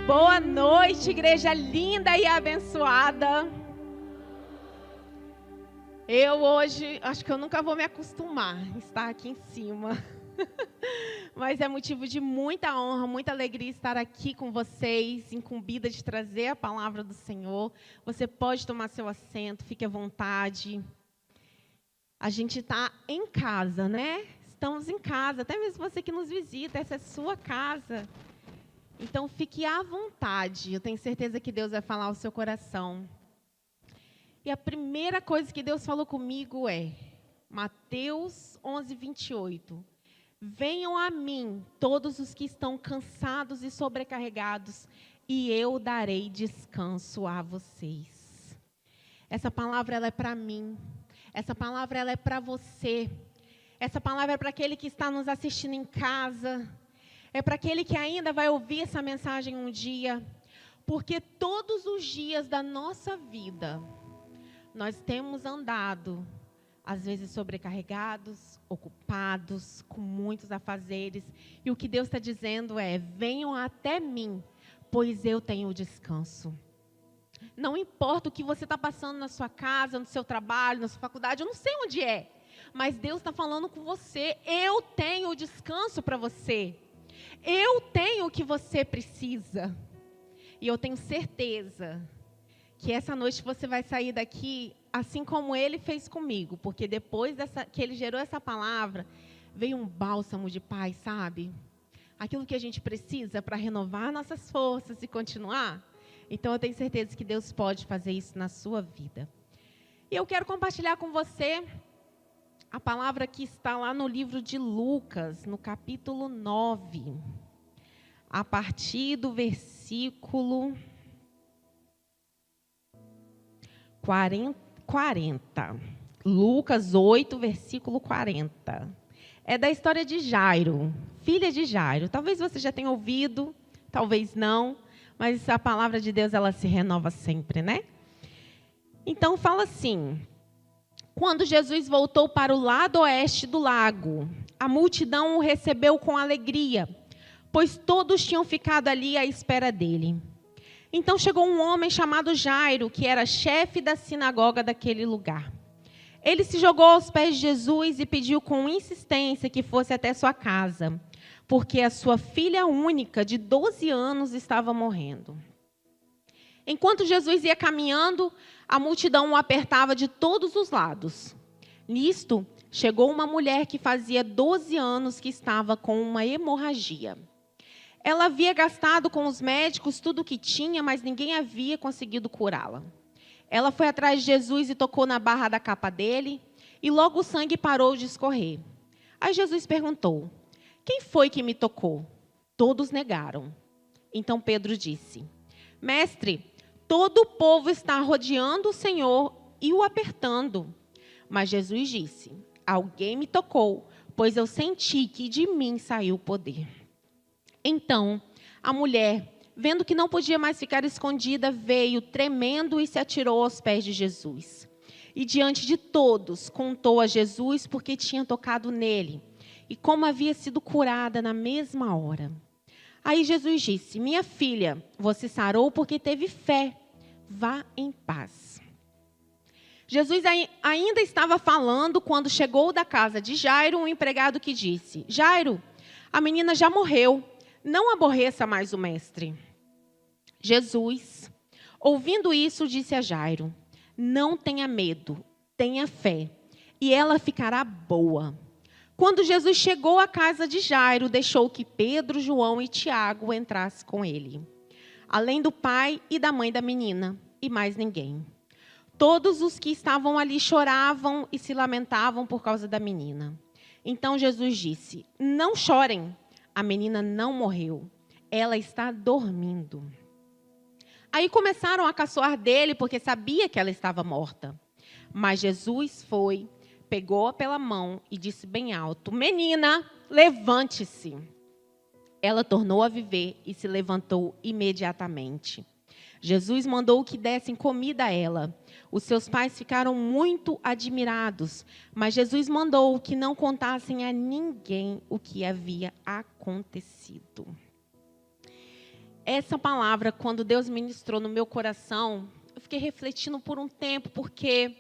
Boa noite, igreja linda e abençoada. Eu hoje, acho que eu nunca vou me acostumar a estar aqui em cima. Mas é motivo de muita honra, muita alegria estar aqui com vocês, incumbida de trazer a palavra do Senhor. Você pode tomar seu assento, fique à vontade. A gente está em casa, né? Estamos em casa, até mesmo você que nos visita, essa é sua casa. Então, fique à vontade. Eu tenho certeza que Deus vai falar ao seu coração. E a primeira coisa que Deus falou comigo é Mateus 11, 28. Venham a mim todos os que estão cansados e sobrecarregados, e eu darei descanso a vocês. Essa palavra ela é para mim. Essa palavra ela é para você. Essa palavra é para aquele que está nos assistindo em casa. É para aquele que ainda vai ouvir essa mensagem um dia. Porque todos os dias da nossa vida, nós temos andado, às vezes sobrecarregados, ocupados, com muitos afazeres. E o que Deus está dizendo é, venham até mim, pois eu tenho descanso. Não importa o que você está passando na sua casa, no seu trabalho, na sua faculdade, eu não sei onde é. Mas Deus está falando com você, eu tenho descanso para você. Eu tenho o que você precisa. E eu tenho certeza que essa noite você vai sair daqui assim como Ele fez comigo. Porque depois que Ele gerou essa palavra, veio um bálsamo de paz, sabe? Aquilo que a gente precisa para renovar nossas forças e continuar. Então eu tenho certeza que Deus pode fazer isso na sua vida. E eu quero compartilhar com você a palavra que está lá no livro de Lucas, no capítulo 9, a partir do versículo 40. Lucas 8, versículo 40. É da história de Jairo, filha de Jairo. Talvez você já tenha ouvido, talvez não, mas a palavra de Deus ela se renova sempre, né? Então fala assim: quando Jesus voltou para o lado oeste do lago, a multidão o recebeu com alegria, pois todos tinham ficado ali à espera dele. Então chegou um homem chamado Jairo, que era chefe da sinagoga daquele lugar. Ele se jogou aos pés de Jesus e pediu com insistência que fosse até sua casa, porque a sua filha única, de 12 anos, estava morrendo. Enquanto Jesus ia caminhando, a multidão o apertava de todos os lados. Nisto, chegou uma mulher que fazia 12 anos que estava com uma hemorragia. Ela havia gastado com os médicos tudo o que tinha, mas ninguém havia conseguido curá-la. Ela foi atrás de Jesus e tocou na barra da capa dele, e logo o sangue parou de escorrer. Aí Jesus perguntou: quem foi que me tocou? Todos negaram. Então Pedro disse: Mestre, todo o povo está rodeando o Senhor e o apertando. Mas Jesus disse: alguém me tocou, pois eu senti que de mim saiu o poder. Então, a mulher, vendo que não podia mais ficar escondida, veio tremendo e se atirou aos pés de Jesus. E diante de todos, contou a Jesus porque tinha tocado nele e como havia sido curada na mesma hora. Aí Jesus disse: minha filha, você sarou porque teve fé. Vá em paz. Jesus ainda estava falando quando chegou da casa de Jairo um empregado que disse: Jairo, a menina já morreu, não aborreça mais o mestre. Jesus, ouvindo isso, disse a Jairo: não tenha medo, tenha fé, e ela ficará boa. Quando Jesus chegou à casa de Jairo, deixou que Pedro, João e Tiago entrassem com ele, além do pai e da mãe da menina, e mais ninguém. Todos os que estavam ali choravam e se lamentavam por causa da menina. Então Jesus disse: não chorem, a menina não morreu, ela está dormindo. Aí começaram a caçoar dele, porque sabia que ela estava morta. Mas Jesus foi, pegou-a pela mão e disse bem alto: menina, levante-se. Ela tornou a viver e se levantou imediatamente. Jesus mandou que dessem comida a ela. Os seus pais ficaram muito admirados, mas Jesus mandou que não contassem a ninguém o que havia acontecido. essa palavra, quando Deus ministrou no meu coração, eu fiquei refletindo por um tempo, porque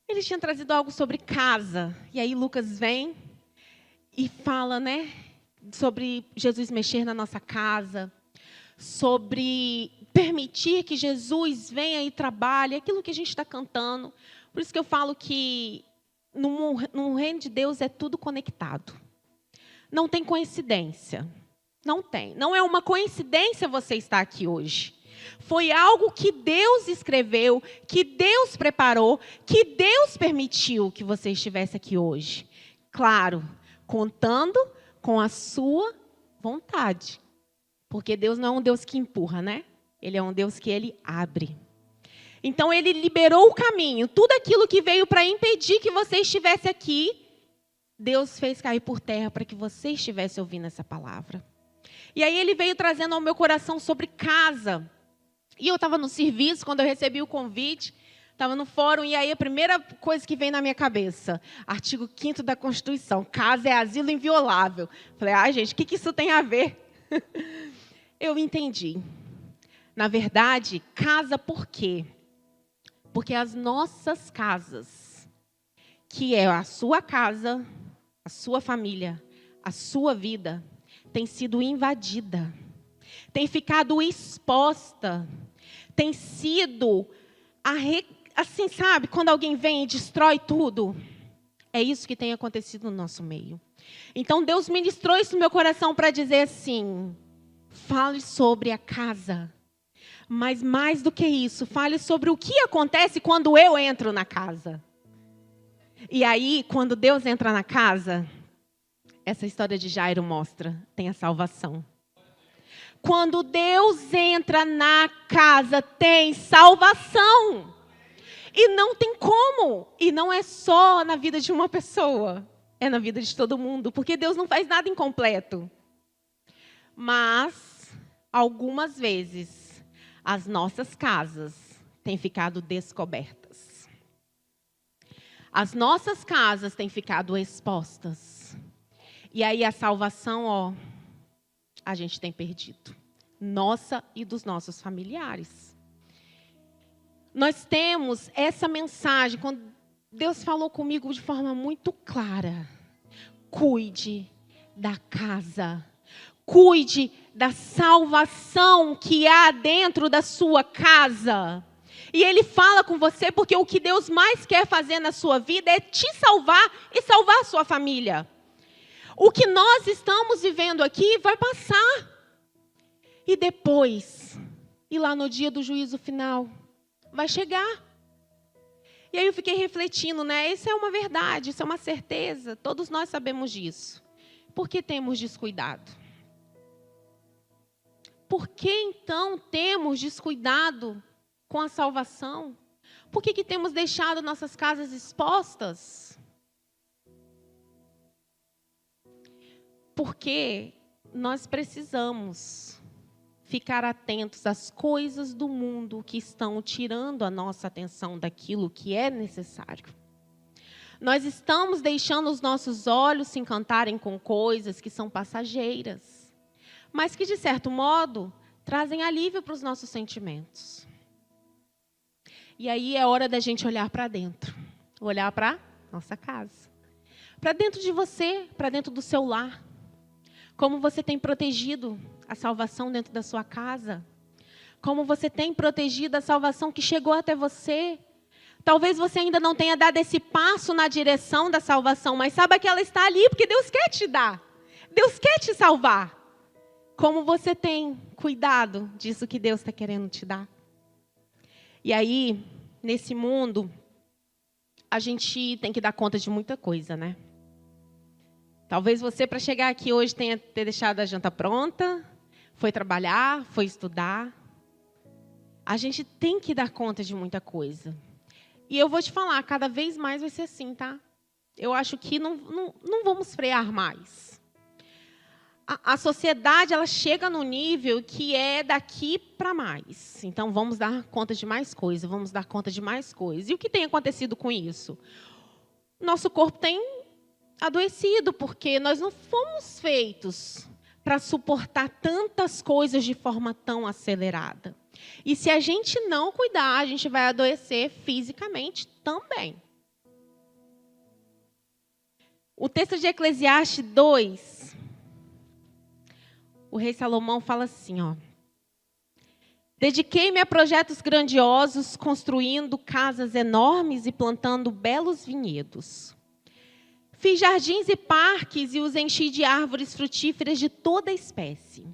ele tinha trazido algo sobre casa. E aí Lucas vem e fala, né, sobre Jesus mexer na nossa casa, sobre permitir que Jesus venha e trabalhe, aquilo que a gente está cantando. Por isso que eu falo que no reino de Deus é tudo conectado. Não tem coincidência. Não tem. Não é uma coincidência você estar aqui hoje. Foi algo que Deus escreveu, que Deus preparou, que Deus permitiu que você estivesse aqui hoje. Claro, contando com a sua vontade. Porque Deus não é um Deus que empurra, né? Ele é um Deus que Ele abre. Então, Ele liberou o caminho. Tudo aquilo que veio para impedir que você estivesse aqui, Deus fez cair por terra para que você estivesse ouvindo essa palavra. E aí Ele veio trazendo ao meu coração sobre casa. E eu estava no serviço, quando eu recebi o convite, estava no fórum, e aí a primeira coisa que veio na minha cabeça, artigo 5º da Constituição, casa é asilo inviolável. Falei, gente, o que isso tem a ver? Eu entendi. Na verdade, casa por quê? Porque as nossas casas, que é a sua casa, a sua família, a sua vida, tem sido invadida, tem ficado exposta, tem sido, assim, sabe, quando alguém vem e destrói tudo. É isso que tem acontecido no nosso meio. Então, Deus ministrou isso no meu coração para dizer assim, fale sobre a casa. Mas mais do que isso, fale sobre o que acontece quando eu entro na casa. E aí, quando Deus entra na casa, essa história de Jairo mostra, tem a salvação. Quando Deus entra na casa, tem salvação. E não tem como. E não é só na vida de uma pessoa. É na vida de todo mundo. Porque Deus não faz nada incompleto. Mas, algumas vezes, as nossas casas têm ficado descobertas. As nossas casas têm ficado expostas. E aí a salvação, a gente tem perdido. Nossa e dos nossos familiares. Nós temos essa mensagem, quando Deus falou comigo de forma muito clara. Cuide da casa. Cuide da salvação que há dentro da sua casa. E Ele fala com você porque o que Deus mais quer fazer na sua vida é te salvar e salvar a sua família. O que nós estamos vivendo aqui vai passar. E depois, e lá no dia do juízo final, vai chegar. E aí eu fiquei refletindo, né? Isso é uma verdade, isso é uma certeza. Todos nós sabemos disso. Por que temos descuidado? Por que então temos descuidado com a salvação? Por que temos deixado nossas casas expostas? Porque nós precisamos ficar atentos às coisas do mundo que estão tirando a nossa atenção daquilo que é necessário. Nós estamos deixando os nossos olhos se encantarem com coisas que são passageiras, mas que, de certo modo, trazem alívio para os nossos sentimentos. E aí é hora da gente olhar para dentro, olhar para nossa casa, para dentro de você, para dentro do seu lar. Como você tem protegido a salvação dentro da sua casa? Como você tem protegido a salvação que chegou até você? Talvez você ainda não tenha dado esse passo na direção da salvação, mas saiba que ela está ali, porque Deus quer te dar. Deus quer te salvar. Como você tem cuidado disso que Deus está querendo te dar? E aí, nesse mundo, a gente tem que dar conta de muita coisa, né? Talvez você, para chegar aqui hoje, tenha deixado a janta pronta, foi trabalhar, foi estudar. A gente tem que dar conta de muita coisa. E eu vou te falar, cada vez mais vai ser assim, tá? Eu acho que não vamos frear mais. A sociedade, ela chega no nível que é daqui para mais. Então, vamos dar conta de mais coisas, vamos dar conta de mais coisas. E o que tem acontecido com isso? Nosso corpo tem adoecido, porque nós não fomos feitos para suportar tantas coisas de forma tão acelerada. E se a gente não cuidar, a gente vai adoecer fisicamente também. O texto de Eclesiastes 2, o rei Salomão fala assim, ó. Dediquei-me a projetos grandiosos, construindo casas enormes e plantando belos vinhedos. Fiz jardins e parques e os enchi de árvores frutíferas de toda espécie.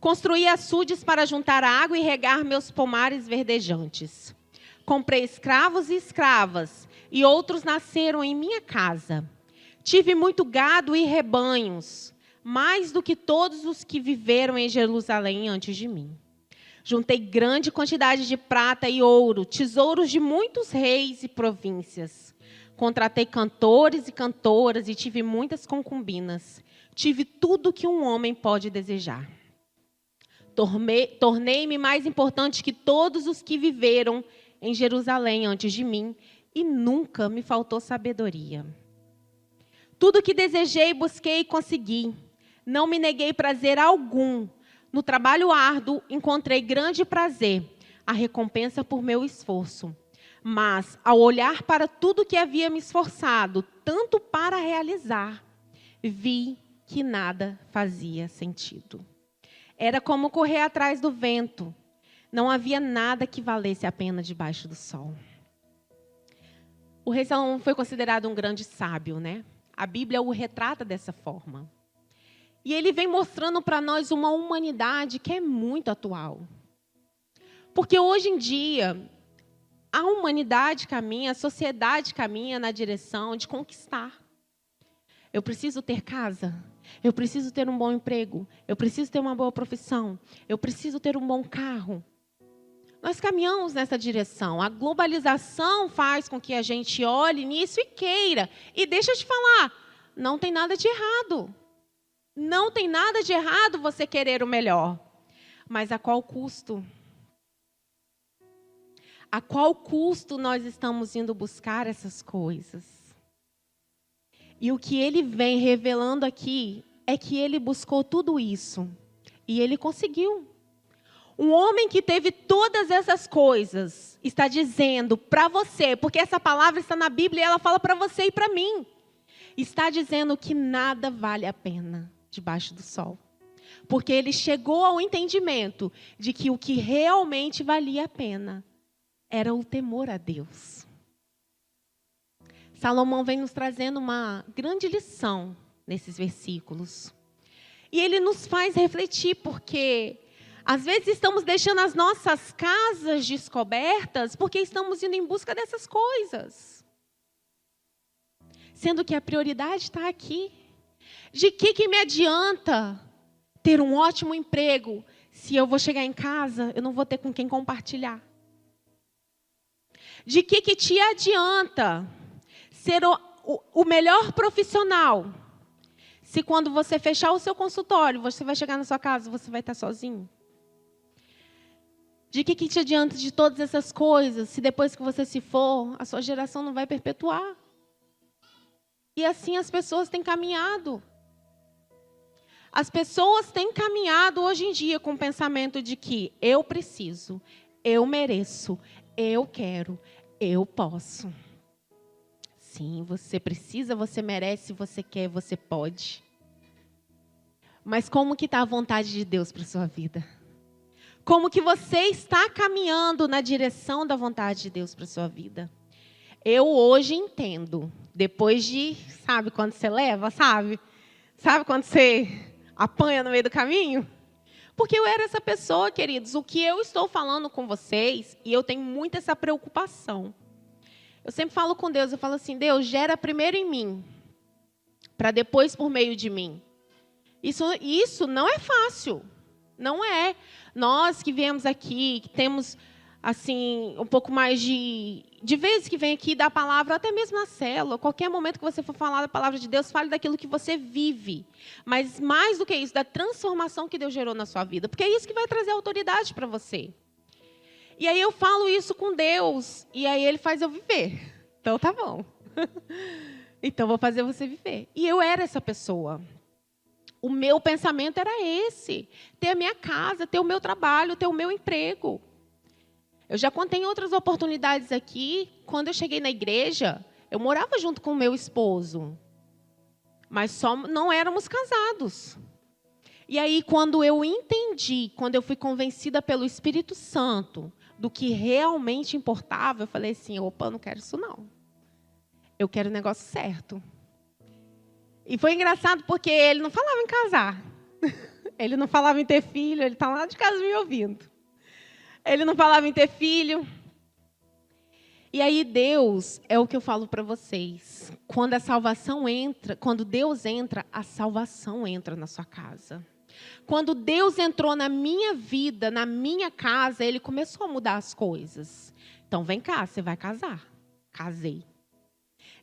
Construí açudes para juntar água e regar meus pomares verdejantes. Comprei escravos e escravas, e outros nasceram em minha casa. Tive muito gado e rebanhos, mais do que todos os que viveram em Jerusalém antes de mim. Juntei grande quantidade de prata e ouro, tesouros de muitos reis e províncias. Contratei cantores e cantoras e tive muitas concubinas. Tive tudo que um homem pode desejar. Tornei-me mais importante que todos os que viveram em Jerusalém antes de mim e nunca me faltou sabedoria. Tudo que desejei, busquei e consegui. Não me neguei prazer algum. No trabalho árduo, encontrei grande prazer, a recompensa por meu esforço. Mas, ao olhar para tudo que havia me esforçado, tanto para realizar, vi que nada fazia sentido. Era como correr atrás do vento. Não havia nada que valesse a pena debaixo do sol. O rei Salomão foi considerado um grande sábio, né? A Bíblia o retrata dessa forma. E ele vem mostrando para nós uma humanidade que é muito atual. Porque hoje em dia, a humanidade caminha, a sociedade caminha na direção de conquistar. Eu preciso ter casa, eu preciso ter um bom emprego, eu preciso ter uma boa profissão, eu preciso ter um bom carro. Nós caminhamos nessa direção. A globalização faz com que a gente olhe nisso e queira. E deixa eu te falar, não tem nada de errado. Não tem nada de errado você querer o melhor. Mas a qual custo? A qual custo nós estamos indo buscar essas coisas? E o que ele vem revelando aqui é que ele buscou tudo isso. E ele conseguiu. Um homem que teve todas essas coisas está dizendo para você, porque essa palavra está na Bíblia e ela fala para você e para mim. Está dizendo que nada vale a pena debaixo do sol. Porque ele chegou ao entendimento de que o que realmente valia a pena era o temor a Deus. Salomão vem nos trazendo uma grande lição nesses versículos. E ele nos faz refletir, porque às vezes estamos deixando as nossas casas descobertas porque estamos indo em busca dessas coisas. Sendo que a prioridade está aqui. De que me adianta ter um ótimo emprego se eu vou chegar em casa, eu não vou ter com quem compartilhar? De que te adianta ser o melhor profissional se quando você fechar o seu consultório, você vai chegar na sua casa, você vai estar sozinho? De que te adianta de todas essas coisas se depois que você se for, a sua geração não vai perpetuar? E assim as pessoas têm caminhado. As pessoas têm caminhado hoje em dia com o pensamento de que eu preciso, eu mereço, eu quero, eu posso. Sim, você precisa, você merece, você quer, você pode. Mas como que está a vontade de Deus para a sua vida? Como que você está caminhando na direção da vontade de Deus para a sua vida? Eu hoje entendo, depois de, sabe quando você leva, sabe? Sabe quando você apanha no meio do caminho? Porque eu era essa pessoa, queridos. O que eu estou falando com vocês, e eu tenho muito essa preocupação. Eu sempre falo com Deus, eu falo assim, Deus, gera primeiro em mim, para depois por meio de mim. Isso não é fácil, não é. Nós que viemos aqui, que temos assim, um pouco mais de vezes que vem aqui dar a palavra, até mesmo na célula, qualquer momento que você for falar da palavra de Deus, fale daquilo que você vive. Mas mais do que isso, da transformação que Deus gerou na sua vida. Porque é isso que vai trazer autoridade para você. E aí eu falo isso com Deus, e aí Ele faz eu viver. Então tá bom. Então vou fazer você viver. E eu era essa pessoa. O meu pensamento era esse: ter a minha casa, ter o meu trabalho, ter o meu emprego. Eu já contei em outras oportunidades aqui, quando eu cheguei na igreja, eu morava junto com o meu esposo, mas só não éramos casados. E aí, quando eu entendi, quando eu fui convencida pelo Espírito Santo do que realmente importava, eu falei assim: opa, eu não quero isso não. Eu quero o negócio certo. E foi engraçado porque ele não falava em casar. Ele não falava em ter filho, ele está lá de casa me ouvindo. Ele não falava em ter filho. E aí Deus, é o que eu falo para vocês. Quando a salvação entra, quando Deus entra, a salvação entra na sua casa. Quando Deus entrou na minha vida, na minha casa, Ele começou a mudar as coisas. Então vem cá, você vai casar. Casei.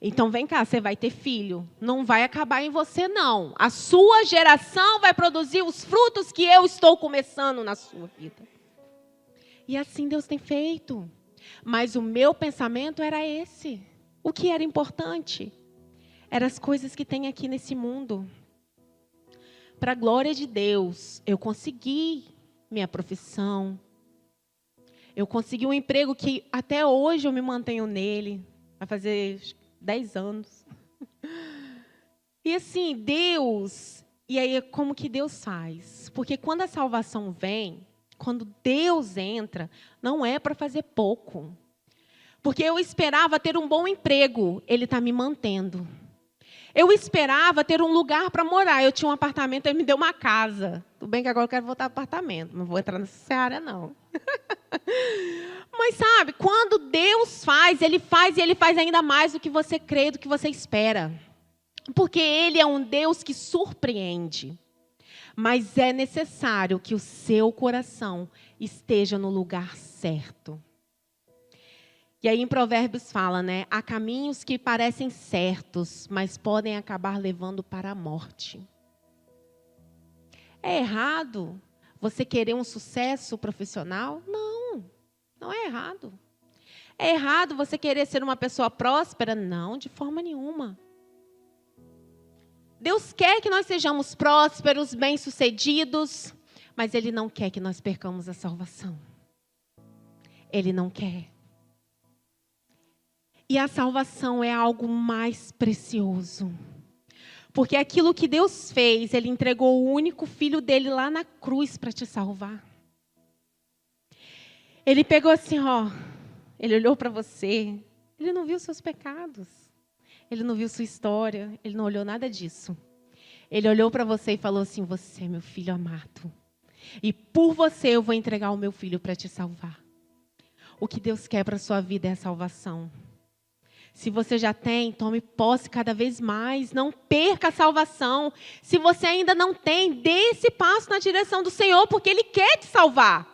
Então vem cá, você vai ter filho. Não vai acabar em você, não. A sua geração vai produzir os frutos que eu estou começando na sua vida. E assim Deus tem feito. Mas o meu pensamento era esse. O que era importante? Eram as coisas que tem aqui nesse mundo. Para a glória de Deus, eu consegui minha profissão. Eu consegui um emprego que até hoje eu me mantenho nele. Vai fazer 10 anos. E assim, Deus... E aí, como que Deus faz? Porque quando a salvação vem... Quando Deus entra, não é para fazer pouco. Porque eu esperava ter um bom emprego, Ele está me mantendo. Eu esperava ter um lugar para morar, eu tinha um apartamento, Ele me deu uma casa. Tudo bem que agora eu quero voltar para o apartamento, não vou entrar nessa área, não. Mas sabe, quando Deus faz, Ele faz e Ele faz ainda mais do que você crê, do que você espera. Porque Ele é um Deus que surpreende. Mas é necessário que o seu coração esteja no lugar certo. E aí em Provérbios fala, né? Há caminhos que parecem certos, mas podem acabar levando para a morte. É errado você querer um sucesso profissional? Não, não é errado. É errado você querer ser uma pessoa próspera? Não, de forma nenhuma. Deus quer que nós sejamos prósperos, bem-sucedidos, mas Ele não quer que nós percamos a salvação. Ele não quer. E a salvação é algo mais precioso. Porque aquilo que Deus fez, Ele entregou o único filho dele lá na cruz para te salvar. Ele pegou assim, ó, Ele olhou para você, Ele não viu seus pecados. Ele não viu sua história, Ele não olhou nada disso. Ele olhou para você e falou assim: você é meu filho amado. E por você eu vou entregar o meu filho para te salvar. O que Deus quer para a sua vida é a salvação. Se você já tem, tome posse cada vez mais. Não perca a salvação. Se você ainda não tem, dê esse passo na direção do Senhor, porque Ele quer te salvar.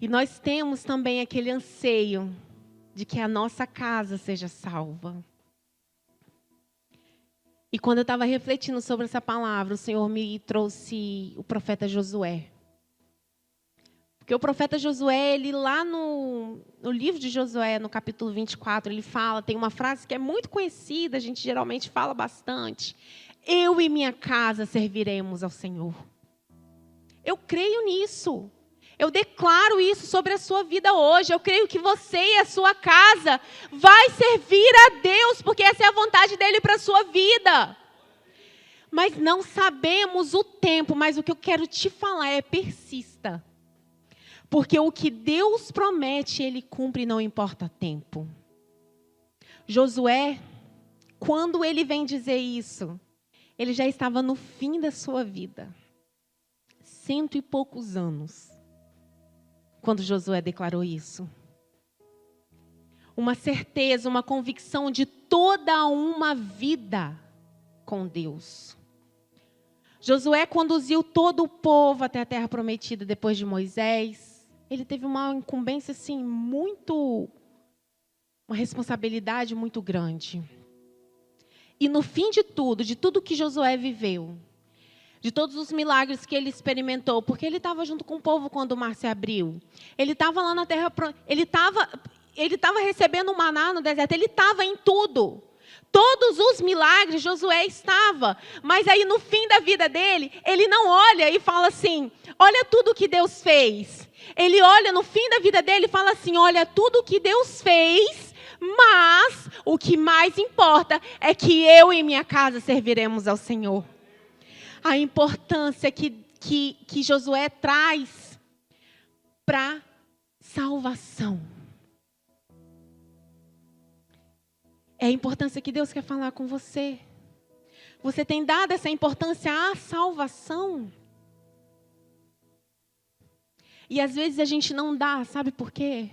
E nós temos também aquele anseio de que a nossa casa seja salva. E quando eu estava refletindo sobre essa palavra, o Senhor me trouxe o profeta Josué. Porque o profeta Josué, ele lá no livro de Josué, no capítulo 24, ele fala, tem uma frase que é muito conhecida, a gente geralmente fala bastante. Eu e minha casa serviremos ao Senhor. Eu creio nisso. Eu declaro isso sobre a sua vida hoje. Eu creio que você e a sua casa vai servir a Deus, porque essa é a vontade dEle para a sua vida. Mas não sabemos o tempo, mas o que eu quero te falar é persista. Porque o que Deus promete, Ele cumpre, não importa tempo. Josué, quando ele vem dizer isso, ele já estava no fim da sua vida. 100 e poucos anos. Quando Josué declarou isso. Uma certeza, uma convicção de toda uma vida com Deus. Josué conduziu todo o povo até a terra prometida depois de Moisés. Ele teve uma incumbência assim, uma responsabilidade muito grande. E no fim de tudo que Josué viveu, de todos os milagres que ele experimentou, porque ele estava junto com o povo quando o mar se abriu. Ele estava lá na terra, ele estava recebendo o maná no deserto, ele estava em tudo. todos os milagres Josué estava. Mas aí no fim da vida dele, ele não olha e fala assim, olha tudo que Deus fez. Ele olha no fim da vida dele e fala assim, olha tudo que Deus fez, mas o que mais importa é que eu e minha casa serviremos ao Senhor. A importância que Josué traz para salvação. É a importância que Deus quer falar com você. Você tem dado essa importância à salvação? E às vezes a gente não dá, sabe por quê?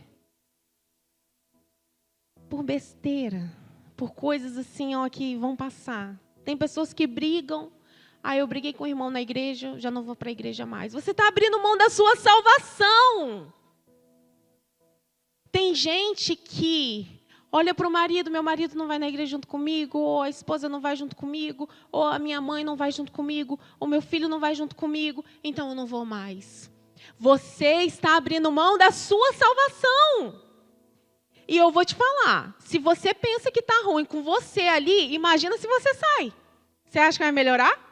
Por besteira, por coisas assim, ó, que vão passar. Tem pessoas que brigam. Eu briguei com o irmão na igreja, já não vou para a igreja mais. Você está abrindo mão da sua salvação. Tem gente que olha para o marido, meu marido não vai na igreja junto comigo, ou a esposa não vai junto comigo, ou a minha mãe não vai junto comigo, ou meu filho não vai junto comigo, então eu não vou mais. Você está abrindo mão da sua salvação. E eu vou te falar, se você pensa que está ruim com você ali, imagina se você sai. Você acha que vai melhorar?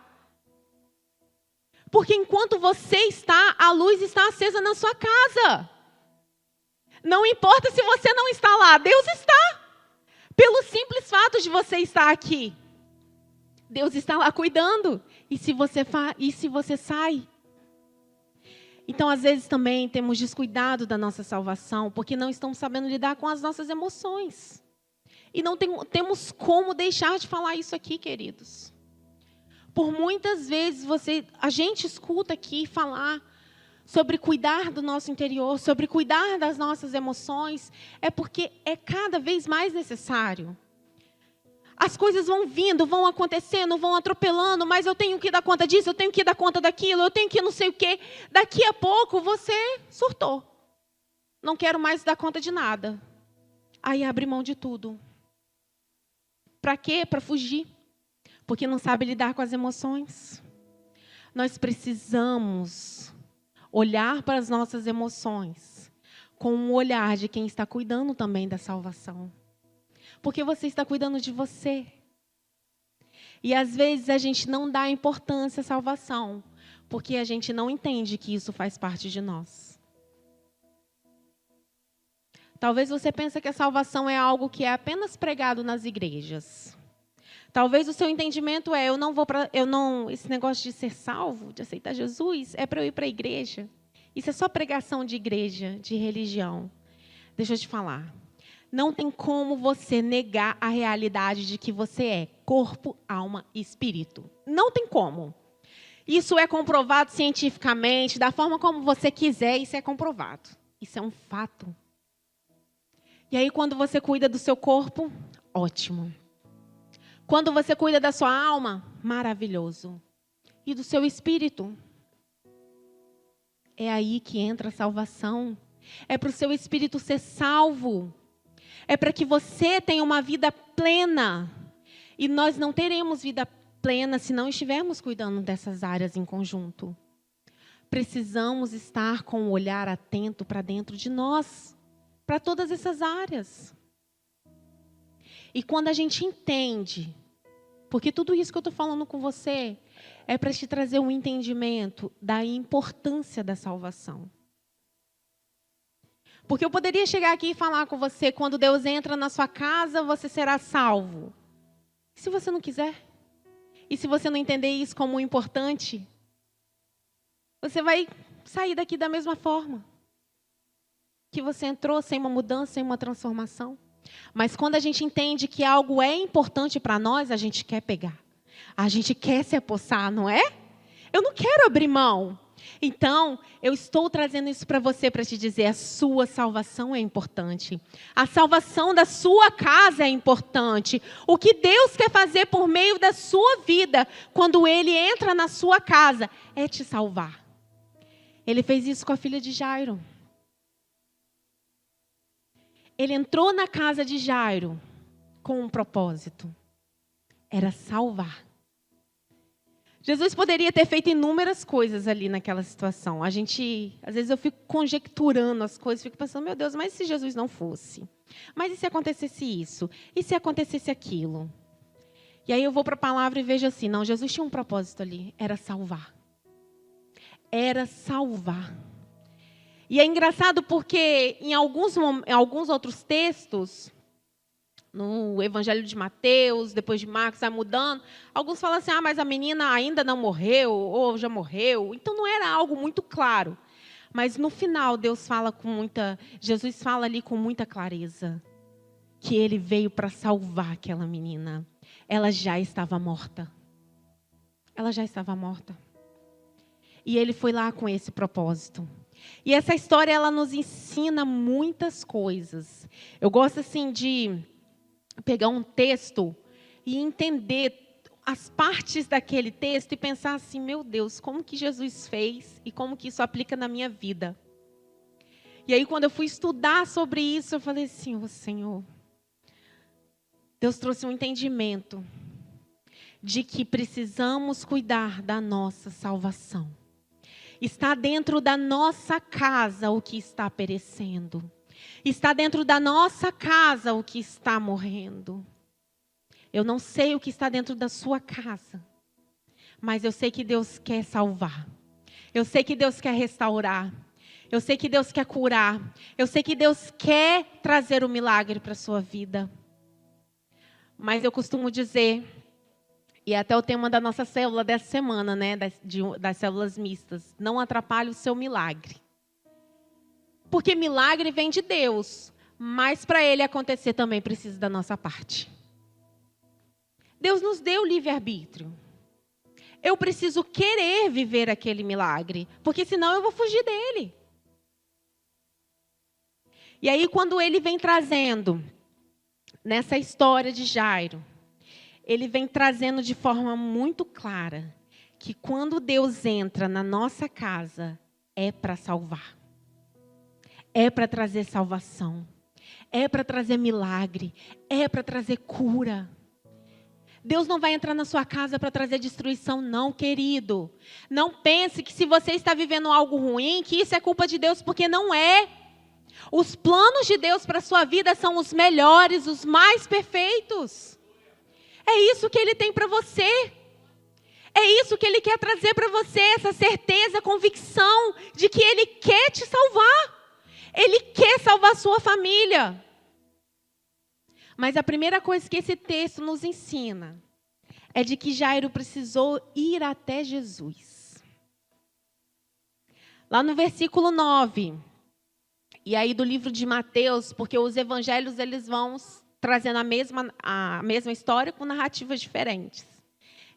Porque enquanto você está, a luz está acesa na sua casa. Não importa se você não está lá, Deus está. Pelo simples fato de você estar aqui. Deus está lá cuidando. E se você sai? Então, às vezes também temos descuidado da nossa salvação, porque não estamos sabendo lidar com as nossas emoções. E não temos como deixar de falar isso aqui, queridos. Por muitas vezes a gente escuta aqui falar sobre cuidar do nosso interior, sobre cuidar das nossas emoções, é porque é cada vez mais necessário. As coisas vão vindo, vão acontecendo, vão atropelando, mas eu tenho que dar conta disso, eu tenho que dar conta daquilo, eu tenho que não sei o quê. Daqui a pouco você surtou. Não quero mais dar conta de nada. Aí abre mão de tudo. Para quê? Para fugir. Porque não sabe lidar com as emoções. Nós precisamos olhar para as nossas emoções com um olhar de quem está cuidando também da salvação. Porque você está cuidando de você. E às vezes a gente não dá importância à salvação, porque a gente não entende que isso faz parte de nós. Talvez você pense que a salvação é algo que é apenas pregado nas igrejas. Talvez o seu entendimento esse negócio de ser salvo, de aceitar Jesus, é para eu ir para a igreja. Isso é só pregação de igreja, de religião. Deixa eu te falar. Não tem como você negar a realidade de que você é corpo, alma e espírito. Não tem como. Isso é comprovado cientificamente, da forma como você quiser, isso é comprovado. Isso é um fato. E aí, quando você cuida do seu corpo, ótimo. Quando você cuida da sua alma, maravilhoso. E do seu espírito? É aí que entra a salvação. É para o seu espírito ser salvo. É para que você tenha uma vida plena. E nós não teremos vida plena se não estivermos cuidando dessas áreas em conjunto. Precisamos estar com o olhar atento para dentro de nós, para todas essas áreas. E quando a gente entende, porque tudo isso que eu estou falando com você é para te trazer um entendimento da importância da salvação. Porque eu poderia chegar aqui e falar com você, quando Deus entra na sua casa, você será salvo. E se você não quiser? E se você não entender isso como importante? Você vai sair daqui da mesma forma que você entrou, sem uma mudança, sem uma transformação. Mas quando a gente entende que algo é importante para nós, a gente quer pegar. A gente quer se apossar, não é? Eu não quero abrir mão. Então, eu estou trazendo isso para você, para te dizer, a sua salvação é importante. A salvação da sua casa é importante. O que Deus quer fazer por meio da sua vida, quando Ele entra na sua casa, é te salvar. Ele fez isso com a filha de Jairo. Ele entrou na casa de Jairo com um propósito. Era salvar. Jesus poderia ter feito inúmeras coisas ali naquela situação. Às vezes eu fico conjecturando as coisas, fico pensando, meu Deus, mas se Jesus não fosse? Mas e se acontecesse isso? E se acontecesse aquilo? E aí eu vou para a palavra e vejo assim, não, Jesus tinha um propósito ali, era salvar. Era salvar. E é engraçado porque em alguns outros textos, no Evangelho de Mateus, depois de Marcos, vai mudando, alguns falam assim, mas a menina ainda não morreu, ou já morreu. Então não era algo muito claro. Mas no final Jesus fala ali com muita clareza, que ele veio para salvar aquela menina. Ela já estava morta. Ela já estava morta. E ele foi lá com esse propósito. E essa história, ela nos ensina muitas coisas. Eu gosto, assim, de pegar um texto e entender as partes daquele texto e pensar assim, meu Deus, como que Jesus fez e como que isso aplica na minha vida. E aí, quando eu fui estudar sobre isso, eu falei assim, Senhor, Deus trouxe um entendimento de que precisamos cuidar da nossa salvação. Está dentro da nossa casa o que está perecendo. Está dentro da nossa casa o que está morrendo. Eu não sei o que está dentro da sua casa, mas eu sei que Deus quer salvar. Eu sei que Deus quer restaurar. Eu sei que Deus quer curar. Eu sei que Deus quer trazer o milagre para a sua vida. Mas eu costumo dizer, e é até o tema da nossa célula dessa semana, né, das células mistas, não atrapalhe o seu milagre. Porque milagre vem de Deus, mas para ele acontecer também precisa da nossa parte. Deus nos deu livre-arbítrio. Eu preciso querer viver aquele milagre, porque senão eu vou fugir dele. E aí, quando ele vem trazendo, nessa história de Jairo, ele vem trazendo de forma muito clara, que quando Deus entra na nossa casa, é para salvar. É para trazer salvação. É para trazer milagre. É para trazer cura. Deus não vai entrar na sua casa para trazer destruição, não, querido. Não pense que se você está vivendo algo ruim, que isso é culpa de Deus, porque não é. Os planos de Deus para a sua vida são os melhores, os mais perfeitos. É isso que Ele tem para você. É isso que Ele quer trazer para você, essa certeza, convicção de que Ele quer te salvar. Ele quer salvar a sua família. Mas a primeira coisa que esse texto nos ensina é de que Jairo precisou ir até Jesus. Lá no versículo 9, e aí do livro de Mateus, porque os evangelhos eles vão trazendo a mesma história com narrativas diferentes.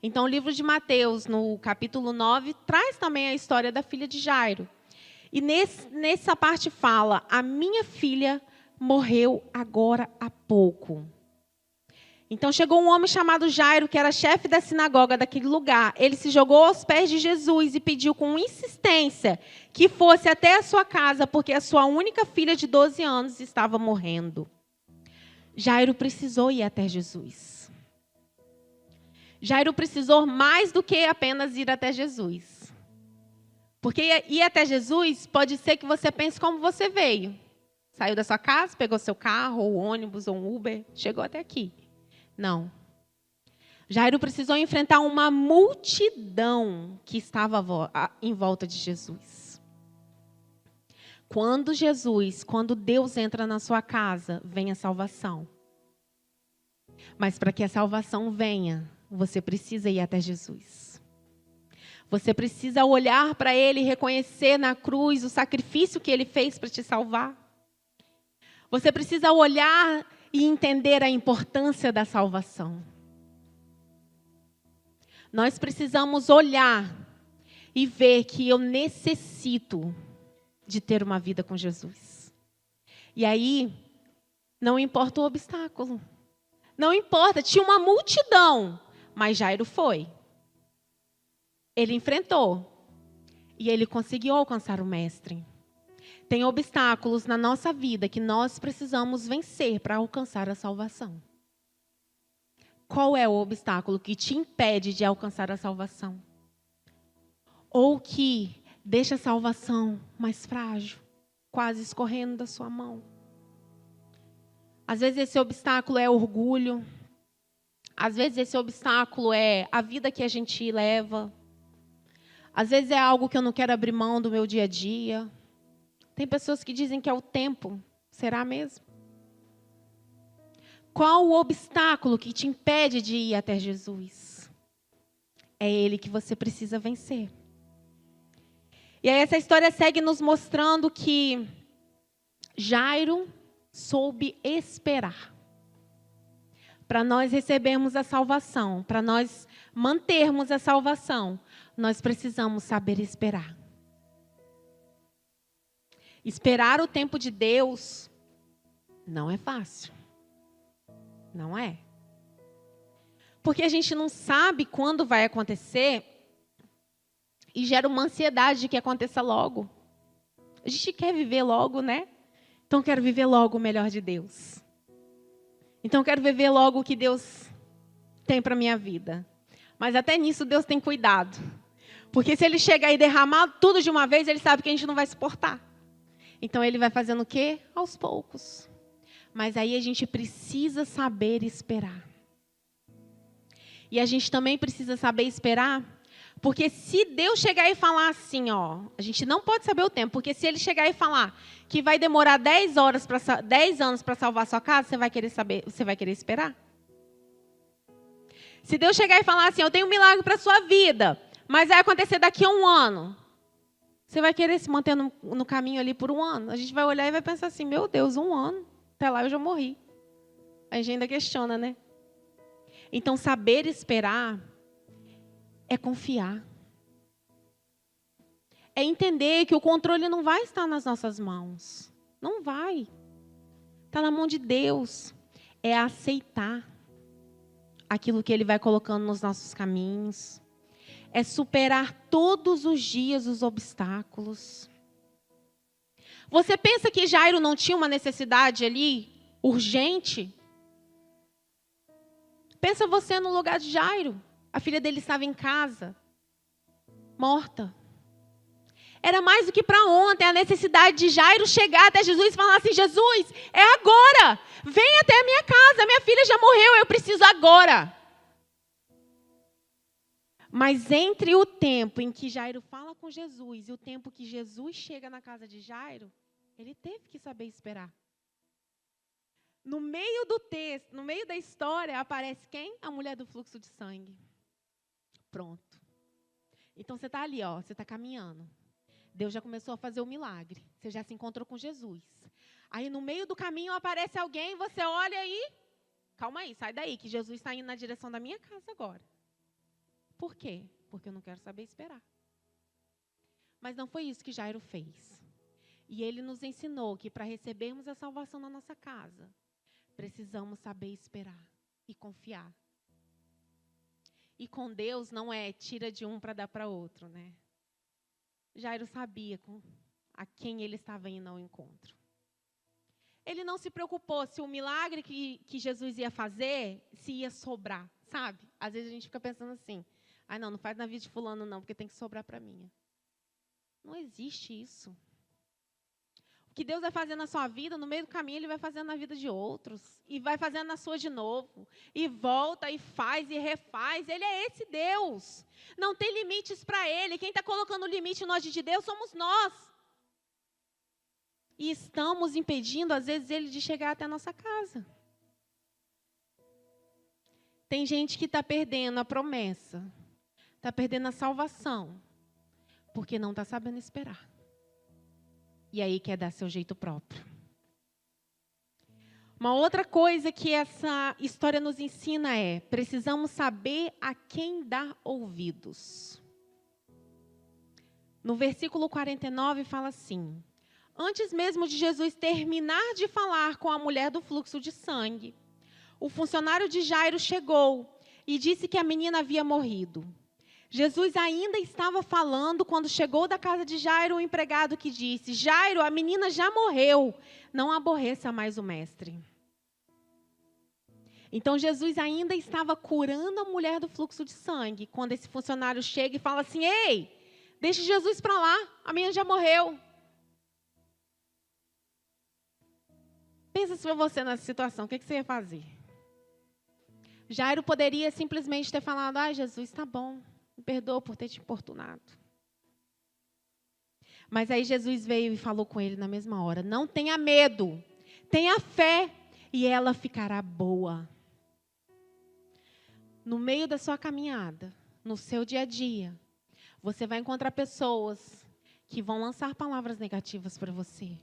Então o livro de Mateus, no capítulo 9, traz também a história da filha de Jairo. E nessa parte fala, a minha filha morreu agora há pouco. Então chegou um homem chamado Jairo, que era chefe da sinagoga daquele lugar. Ele se jogou aos pés de Jesus e pediu com insistência que fosse até a sua casa, porque a sua única filha de 12 anos estava morrendo. Jairo precisou ir até Jesus. Jairo precisou mais do que apenas ir até Jesus. Porque ir até Jesus pode ser que você pense como você veio. Saiu da sua casa, pegou seu carro, ou ônibus, ou um Uber, chegou até aqui. Não. Jairo precisou enfrentar uma multidão que estava em volta de Jesus. Quando Deus entra na sua casa, vem a salvação. Mas para que a salvação venha, você precisa ir até Jesus. Você precisa olhar para Ele e reconhecer na cruz o sacrifício que Ele fez para te salvar. Você precisa olhar e entender a importância da salvação. Nós precisamos olhar e ver que eu necessito de ter uma vida com Jesus. E aí, não importa o obstáculo. Não importa, tinha uma multidão, mas Jairo foi. Ele enfrentou e ele conseguiu alcançar o mestre. Tem obstáculos na nossa vida que nós precisamos vencer para alcançar a salvação. Qual é o obstáculo que te impede de alcançar a salvação? Ou que deixa a salvação mais frágil, quase escorrendo da sua mão? Às vezes esse obstáculo é orgulho. Às vezes esse obstáculo é a vida que a gente leva. Às vezes é algo que eu não quero abrir mão do meu dia a dia. Tem pessoas que dizem que é o tempo. Será mesmo? Qual o obstáculo que te impede de ir até Jesus? É ele que você precisa vencer. E aí essa história segue nos mostrando que Jairo soube esperar. Para nós recebermos a salvação, para nós mantermos a salvação, nós precisamos saber esperar. Esperar o tempo de Deus não é fácil. Não é. Porque a gente não sabe quando vai acontecer e gera uma ansiedade de que aconteça logo. A gente quer viver logo, né? Então quero viver logo o melhor de Deus. Então quero viver logo o que Deus tem para a minha vida. Mas até nisso Deus tem cuidado. Porque se Ele chegar e derramar tudo de uma vez, Ele sabe que a gente não vai suportar. Então Ele vai fazendo o quê? Aos poucos. Mas aí a gente precisa saber esperar. E a gente também precisa saber esperar, porque se Deus chegar e falar assim, ó, a gente não pode saber o tempo, porque se Ele chegar e falar que vai demorar 10 anos para salvar a sua casa, você vai querer saber, você vai querer esperar? Se Deus chegar e falar assim, eu tenho um milagre para a sua vida, mas vai acontecer daqui a 1 ano, você vai querer se manter no caminho ali por 1 ano? A gente vai olhar e vai pensar assim, meu Deus, 1 ano, até lá eu já morri. A gente ainda questiona, né? Então, saber esperar é confiar. É entender que o controle não vai estar nas nossas mãos. Não vai. Está na mão de Deus. É aceitar aquilo que Ele vai colocando nos nossos caminhos. É superar todos os dias os obstáculos. Você pensa que Jairo não tinha uma necessidade ali, urgente? Pensa você no lugar de Jairo. A filha dele estava em casa, morta. Era mais do que para ontem a necessidade de Jairo chegar até Jesus e falar assim, Jesus, é agora. Vem até a minha casa, minha filha já morreu, eu preciso agora. Mas entre o tempo em que Jairo fala com Jesus e o tempo que Jesus chega na casa de Jairo, ele teve que saber esperar. No meio do texto, no meio da história, aparece quem? A mulher do fluxo de sangue. Pronto. Então você está ali, ó, você está caminhando. Deus já começou a fazer o milagre. Você já se encontrou com Jesus. Aí no meio do caminho aparece alguém, você olha e... Calma aí, sai daí, que Jesus está indo na direção da minha casa agora. Por quê? Porque eu não quero saber esperar. Mas não foi isso que Jairo fez. E ele nos ensinou que para recebermos a salvação na nossa casa, precisamos saber esperar e confiar. E com Deus não é tira de um para dar para outro, né? Jairo sabia a quem ele estava indo ao encontro. Ele não se preocupou se o milagre que Jesus ia fazer, se ia sobrar, sabe? Às vezes a gente fica pensando assim, não faz na vida de fulano não, porque tem que sobrar para mim. Não existe isso. O que Deus vai fazer na sua vida, no meio do caminho, Ele vai fazendo na vida de outros. E vai fazendo na sua de novo. E volta, e faz, e refaz. Ele é esse Deus. Não tem limites para Ele. Quem está colocando limite no agir de Deus somos nós. E estamos impedindo, às vezes, Ele de chegar até a nossa casa. Tem gente que está perdendo a promessa. Está perdendo a salvação. Porque não está sabendo esperar. E aí quer dar seu jeito próprio. Uma outra coisa que essa história nos ensina é, precisamos saber a quem dar ouvidos. No versículo 49 fala assim, antes mesmo de Jesus terminar de falar com a mulher do fluxo de sangue, o funcionário de Jairo chegou e disse que a menina havia morrido. Jesus ainda estava falando quando chegou da casa de Jairo um empregado que disse, Jairo, a menina já morreu, não aborreça mais o mestre. Então Jesus ainda estava curando a mulher do fluxo de sangue, quando esse funcionário chega e fala assim, ei, deixa Jesus para lá, a menina já morreu. Pensa se for você nessa situação, o que você ia fazer? Jairo poderia simplesmente ter falado: ai, Jesus, está bom, me perdoa por ter te importunado. Mas aí Jesus veio e falou com ele na mesma hora: não tenha medo, tenha fé e ela ficará boa. No meio da sua caminhada, no seu dia a dia, você vai encontrar pessoas que vão lançar palavras negativas para você.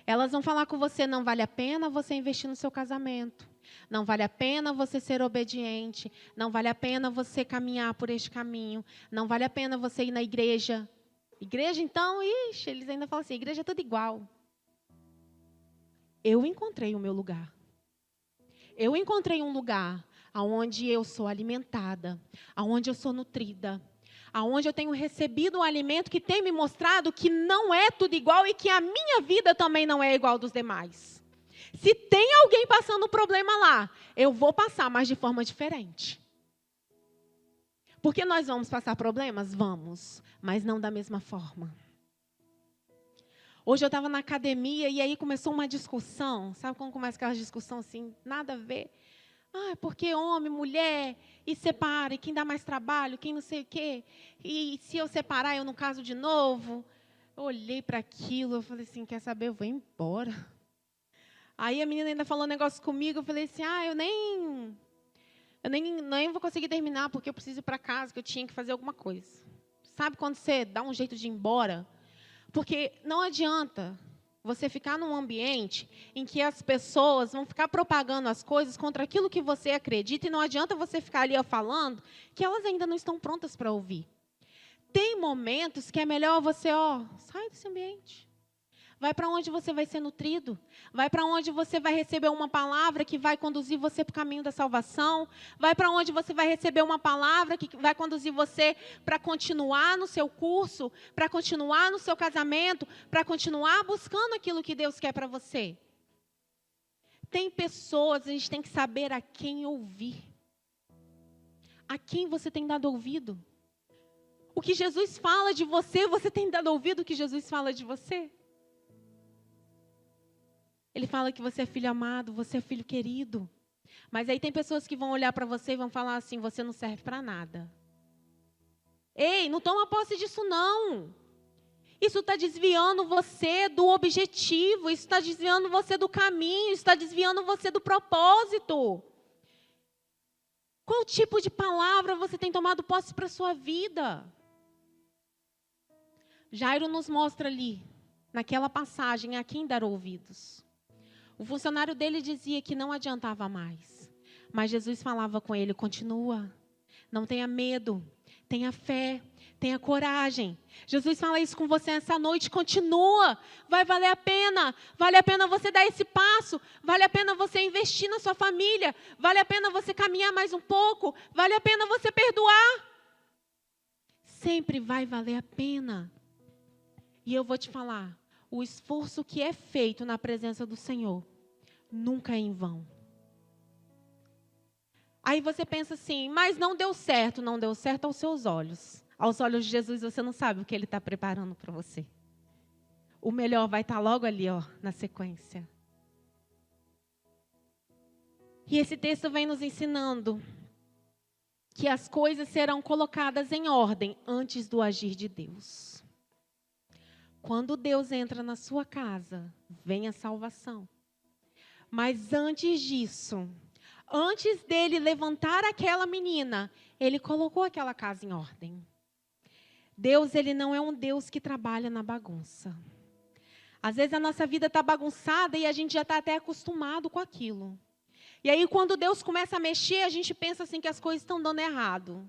Elas vão falar com você: não vale a pena você investir no seu casamento. Não vale a pena você ser obediente. Não vale a pena você caminhar por este caminho. Não vale a pena você ir na igreja. Igreja, então, eles ainda falam assim: igreja é tudo igual. Eu encontrei o meu lugar. Eu encontrei um lugar onde eu sou alimentada, onde eu sou nutrida, onde eu tenho recebido um alimento que tem me mostrado que não é tudo igual e que a minha vida também não é igual dos demais. Se tem alguém passando problema lá, eu vou passar, mas de forma diferente. Porque nós vamos passar problemas? Vamos, mas não da mesma forma. Hoje eu estava na academia e aí começou uma discussão. Sabe como começa aquela discussão assim, nada a ver? Porque homem, mulher, e separa, e quem dá mais trabalho, quem não sei o quê. E se eu separar, eu não caso de novo. Eu olhei para aquilo, eu falei assim: quer saber, eu vou embora. Aí a menina ainda falou um negócio comigo, eu falei assim: eu nem vou conseguir terminar, porque eu preciso ir para casa, que eu tinha que fazer alguma coisa. Sabe quando você dá um jeito de ir embora? Porque não adianta você ficar num ambiente em que as pessoas vão ficar propagando as coisas contra aquilo que você acredita, e não adianta você ficar ali falando que elas ainda não estão prontas para ouvir. Tem momentos que é melhor você, sai desse ambiente. Vai para onde você vai ser nutrido. Vai para onde você vai receber uma palavra que vai conduzir você para o caminho da salvação. Vai para onde você vai receber uma palavra que vai conduzir você para continuar no seu curso, para continuar no seu casamento, para continuar buscando aquilo que Deus quer para você. Tem pessoas, a gente tem que saber a quem ouvir. A quem você tem dado ouvido? O que Jesus fala de você, você tem dado ouvido o que Jesus fala de você? Ele fala que você é filho amado, você é filho querido. Mas aí tem pessoas que vão olhar para você e vão falar assim: você não serve para nada. Ei, não toma posse disso não. Isso está desviando você do objetivo, isso está desviando você do caminho, isso está desviando você do propósito. Qual tipo de palavra você tem tomado posse para a sua vida? Jairo nos mostra ali, naquela passagem, a quem dar ouvidos. O funcionário dele dizia que não adiantava mais. Mas Jesus falava com ele: continua, não tenha medo, tenha fé, tenha coragem. Jesus fala isso com você essa noite: continua, vai valer a pena. Vale a pena você dar esse passo, vale a pena você investir na sua família, vale a pena você caminhar mais um pouco, vale a pena você perdoar. Sempre vai valer a pena. E eu vou te falar, o esforço que é feito na presença do Senhor nunca é em vão. Aí você pensa assim: mas não deu certo. Não deu certo aos seus olhos. Aos olhos de Jesus você não sabe o que Ele está preparando para você. O melhor vai estar logo ali, na sequência. E esse texto vem nos ensinando que as coisas serão colocadas em ordem antes do agir de Deus. Quando Deus entra na sua casa, vem a salvação. Mas antes disso, antes dele levantar aquela menina, ele colocou aquela casa em ordem. Deus, ele não é um Deus que trabalha na bagunça. Às vezes a nossa vida está bagunçada e a gente já está até acostumado com aquilo. E aí quando Deus começa a mexer, a gente pensa assim que as coisas estão dando errado.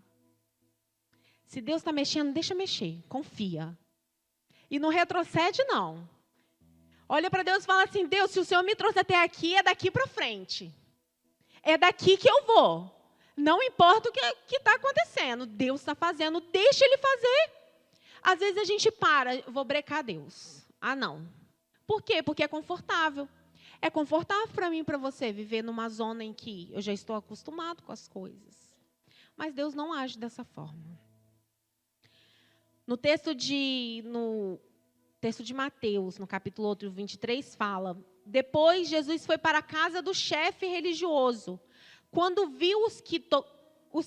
Se Deus está mexendo, deixa mexer, confia. E não retrocede, não. Olha para Deus e fala assim: Deus, se o Senhor me trouxe até aqui, é daqui para frente. É daqui que eu vou. Não importa o que está acontecendo. Deus está fazendo, deixa Ele fazer. Às vezes a gente para, vou brecar Deus. Não. Por quê? Porque é confortável. É confortável para mim e para você viver numa zona em que eu já estou acostumado com as coisas. Mas Deus não age dessa forma. No texto de Mateus, no capítulo 23, fala: depois Jesus foi para a casa do chefe religioso, Quando viu os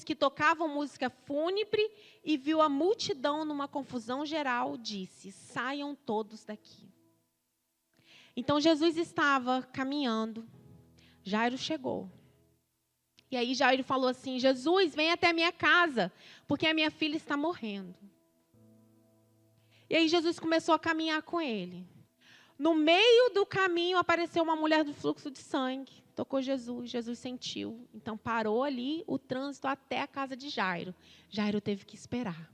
que tocavam música fúnebre e viu a multidão numa confusão geral, disse: saiam todos daqui. Então Jesus estava caminhando, Jairo chegou. E aí Jairo falou assim: Jesus, vem até a minha casa, porque a minha filha está morrendo. E aí Jesus começou a caminhar com ele. No meio do caminho apareceu uma mulher do fluxo de sangue. Tocou Jesus, Jesus sentiu. Então parou ali o trânsito até a casa de Jairo. Jairo teve que esperar.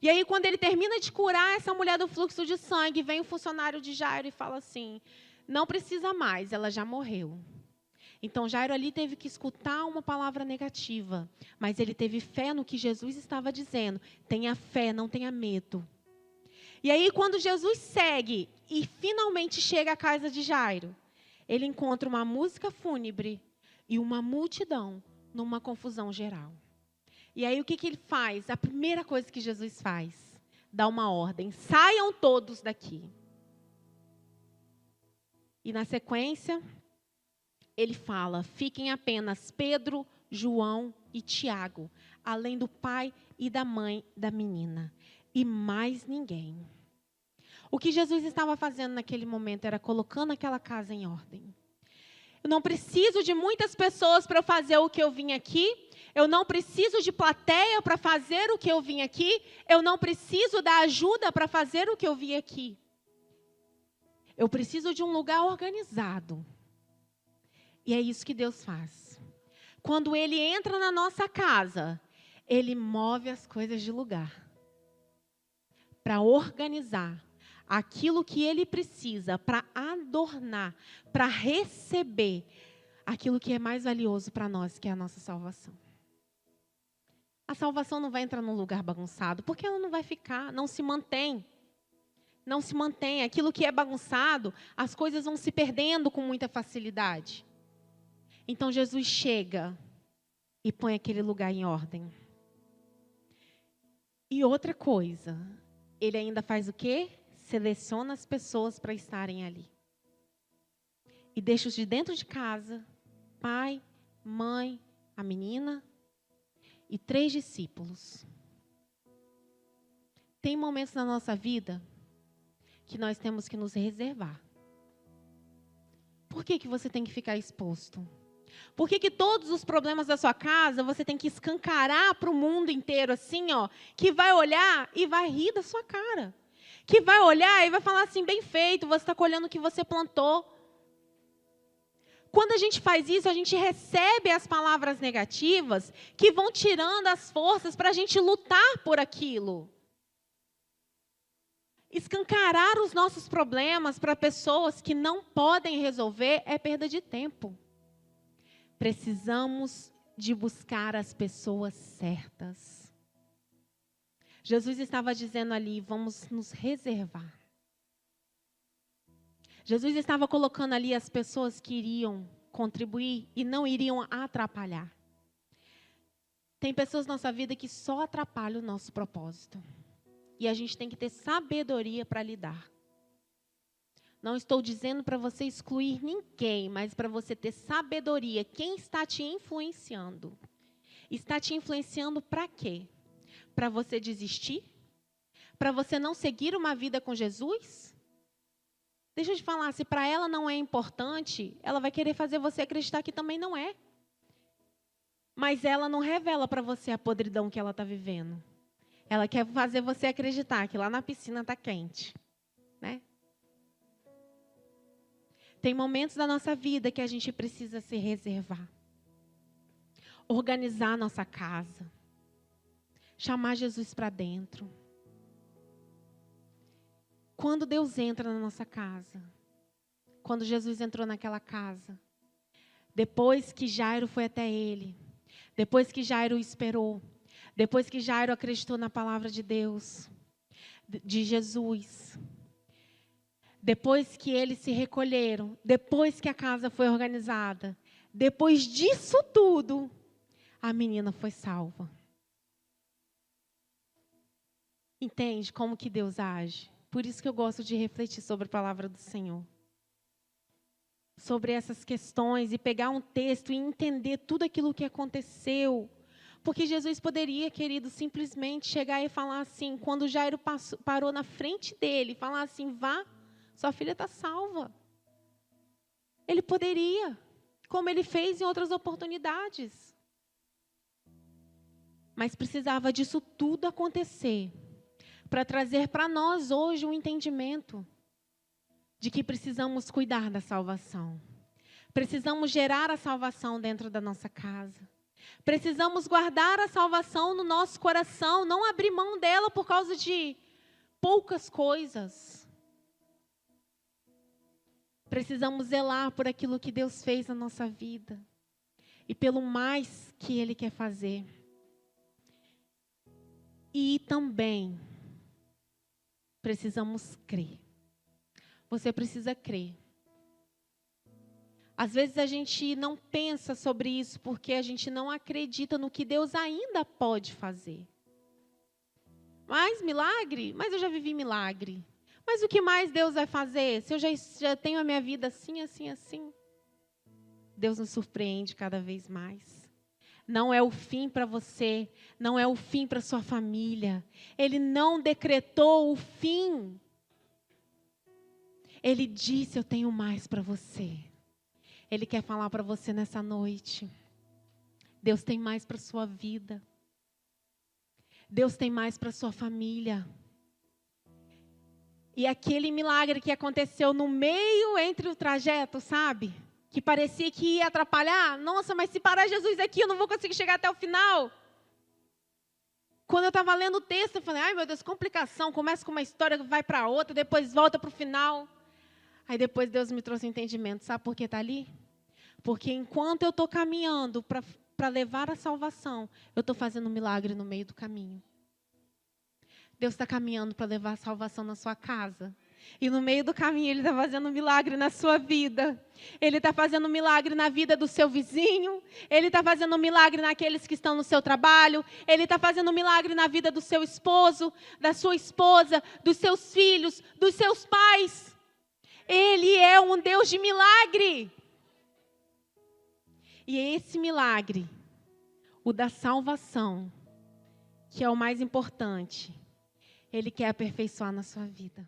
E aí quando ele termina de curar essa mulher do fluxo de sangue, vem o funcionário de Jairo e fala assim: não precisa mais, ela já morreu. Então Jairo ali teve que escutar uma palavra negativa, mas ele teve fé no que Jesus estava dizendo. Tenha fé, não tenha medo. E aí quando Jesus segue e finalmente chega à casa de Jairo, ele encontra uma música fúnebre e uma multidão numa confusão geral. E aí o que ele faz? A primeira coisa que Jesus faz, dá uma ordem: saiam todos daqui. E na sequência, ele fala: fiquem apenas Pedro, João e Tiago, além do pai e da mãe da menina, e mais ninguém. O que Jesus estava fazendo naquele momento era colocando aquela casa em ordem. Eu não preciso de muitas pessoas para eu fazer o que eu vim aqui. Eu não preciso de plateia para fazer o que eu vim aqui. Eu não preciso da ajuda para fazer o que eu vim aqui. Eu preciso de um lugar organizado. E é isso que Deus faz. Quando Ele entra na nossa casa, Ele move as coisas de lugar. Para organizar aquilo que Ele precisa, para adornar, para receber aquilo que é mais valioso para nós, que é a nossa salvação. A salvação não vai entrar num lugar bagunçado, porque ela não vai ficar, não se mantém. Não se mantém. Aquilo que é bagunçado, as coisas vão se perdendo com muita facilidade. Então Jesus chega e põe aquele lugar em ordem. E outra coisa, Ele ainda faz o quê? Seleciona as pessoas para estarem ali. E deixa os de dentro de casa, pai, mãe, a menina e 3 discípulos. Tem momentos na nossa vida que nós temos que nos reservar. Por que você tem que ficar exposto? Por que todos os problemas da sua casa você tem que escancarar para o mundo inteiro assim, ó, que vai olhar e vai rir da sua cara? Que vai olhar e vai falar assim: bem feito, você está colhendo o que você plantou. Quando a gente faz isso, a gente recebe as palavras negativas que vão tirando as forças para a gente lutar por aquilo. Escancarar os nossos problemas para pessoas que não podem resolver é perda de tempo. Precisamos de buscar as pessoas certas. Jesus estava dizendo ali: vamos nos reservar. Jesus estava colocando ali as pessoas que iriam contribuir e não iriam atrapalhar. Tem pessoas na nossa vida que só atrapalham o nosso propósito. E a gente tem que ter sabedoria para lidar. Não estou dizendo para você excluir ninguém, mas para você ter sabedoria. Quem está te influenciando? Está te influenciando para quê? Para você desistir? Para você não seguir uma vida com Jesus? Deixa eu te falar, se para ela não é importante, ela vai querer fazer você acreditar que também não é. Mas ela não revela para você a podridão que ela está vivendo. Ela quer fazer você acreditar que lá na piscina está quente, né? Tem momentos da nossa vida que a gente precisa se reservar. Organizar a nossa casa. Chamar Jesus para dentro. Quando Deus entra na nossa casa, quando Jesus entrou naquela casa, depois que Jairo foi até ele, depois que Jairo esperou, depois que Jairo acreditou na palavra de Deus, de Jesus, depois que eles se recolheram, depois que a casa foi organizada, depois disso tudo, a menina foi salva. Entende como que Deus age? Por isso que eu gosto de refletir sobre a palavra do Senhor. sobre essas questões e pegar um texto e entender tudo aquilo que aconteceu. Porque Jesus poderia, querido, simplesmente chegar e falar assim, quando Jairo parou na frente dele, falar assim, vá, sua filha está salva. Ele poderia, como ele fez em outras oportunidades. Mas precisava disso tudo acontecer para trazer para nós hoje um entendimento de que precisamos cuidar da salvação. Precisamos gerar a salvação dentro da nossa casa. Precisamos guardar a salvação no nosso coração, não abrir mão dela por causa de poucas coisas. Precisamos zelar por aquilo que Deus fez na nossa vida e pelo mais que Ele quer fazer. E também precisamos crer. Você precisa crer. Às vezes a gente não pensa sobre isso porque a gente não acredita no que Deus ainda pode fazer. Mas milagre? Mas eu já vivi milagre. Mas o que mais Deus vai fazer? Se eu já tenho a minha vida assim, assim, assim. Deus nos surpreende cada vez mais. Não é o fim para você, não é o fim para sua família. Ele não decretou o fim. Ele disse, eu tenho mais para você. Ele quer falar para você nessa noite. Deus tem mais para a sua vida. Deus tem mais para a sua família. E aquele milagre que aconteceu no meio entre o trajeto, sabe? Que parecia que ia atrapalhar. Nossa, mas se parar Jesus aqui, eu não vou conseguir chegar até o final. Quando eu estava lendo o texto, eu falei, ai meu Deus, complicação. Começa com uma história, vai para outra, depois volta para o final. Aí depois Deus me trouxe um entendimento. Sabe por que está ali? Porque enquanto eu estou caminhando para levar a salvação, eu estou fazendo um milagre no meio do caminho. Deus está caminhando para levar a salvação na sua casa. E no meio do caminho Ele está fazendo um milagre na sua vida. Ele está fazendo um milagre na vida do seu vizinho. Ele está fazendo um milagre naqueles que estão no seu trabalho. Ele está fazendo um milagre na vida do seu esposo, da sua esposa, dos seus filhos, dos seus pais. Ele é um Deus de milagre. E é esse milagre, o da salvação, que é o mais importante, Ele quer aperfeiçoar na sua vida.